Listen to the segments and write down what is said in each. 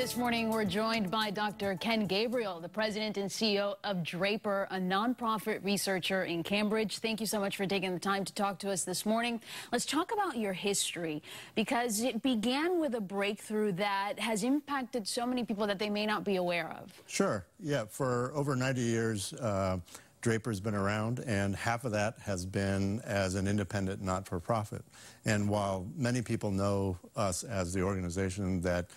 This morning, we're joined by Dr. Kaigham Gabriel, the president and CEO of Draper, a nonprofit researcher in Cambridge. Thank you so much for taking the time to talk to us this morning. Let's talk about your history, because it began with a breakthrough that has impacted so many people that they may not be aware of. Sure. Yeah, for over 90 years, Draper's been around, and half of that has been as an independent not-for-profit. And while many people know us as the organization that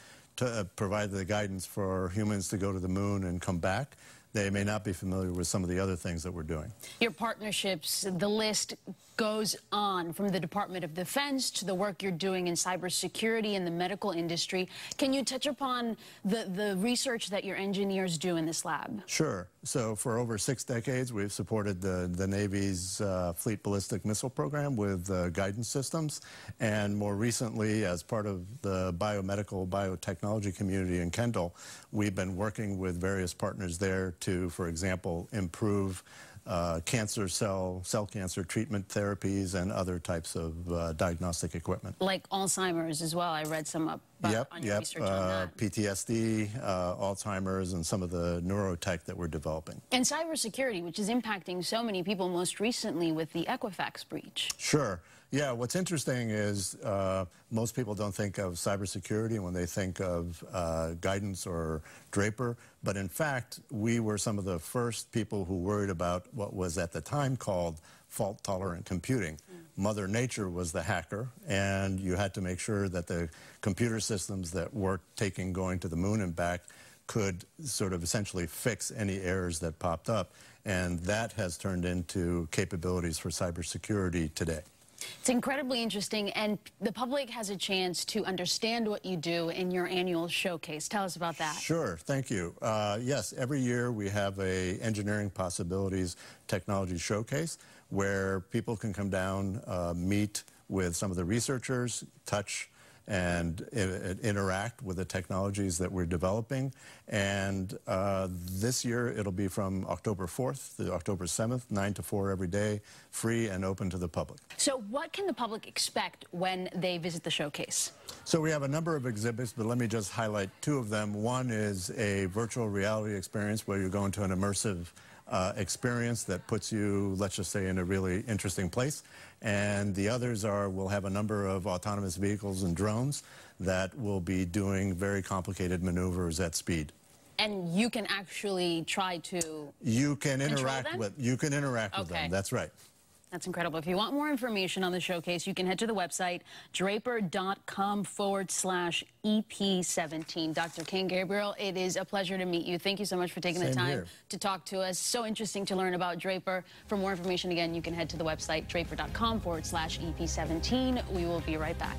provide the guidance for humans to go to the moon and come back, they may not be familiar with some of the other things that we're doing. Your partnerships, the list goes on, from the Department of Defense to the work you're doing in cybersecurity and the medical industry. Can you touch upon the research that your engineers do in this lab? Sure. So for over 6 decades, we've supported the Navy's Fleet Ballistic Missile Program with guidance systems. And more recently, as part of the biomedical biotechnology community in Kendall, we've been working with various partners there to, for example, improve cell cancer treatment therapies and other types of diagnostic equipment. Like Alzheimer's as well. I read some up on your research on that. PTSD, Alzheimer's, and some of the neurotech that we're developing. And cybersecurity, which is impacting so many people, most recently with the Equifax breach. Sure. Yeah, what's interesting is most people don't think of cybersecurity when they think of guidance or Draper, but in fact, we were some of the first people who worried about what was at the time called fault-tolerant computing. Mother Nature was the hacker, and you had to make sure that the computer systems that were going to the moon and back could sort of essentially fix any errors that popped up, and that has turned into capabilities for cybersecurity today. It's incredibly interesting, and the public has a chance to understand what you do in your annual showcase. Tell us about that. Sure, thank you. Yes, every year we have a Engineering Possibilities Technology Showcase where people can come down, meet with some of the researchers, touch and interact with the technologies that we're developing. And this year it'll be from October 4th to October 7th, 9 to 4 every day, free and open to the public. So what can the public expect when they visit the showcase? So we have a number of exhibits, but let me just highlight 2 of them. One is a virtual reality experience where you go into an immersive experience that puts you, let's just say, in a really interesting place. And the others are, we'll have a number of autonomous vehicles and drones that will be doing very complicated maneuvers at speed. And you can actually try to interact with them. That's right. That's incredible. If you want more information on the showcase, you can head to the website, draper.com/EP17. Dr. Kaigham Gabriel, it is a pleasure to meet you. Thank you so much for taking the time to talk to us. So interesting to learn about Draper. For more information, again, you can head to the website, draper.com/EP17. We will be right back.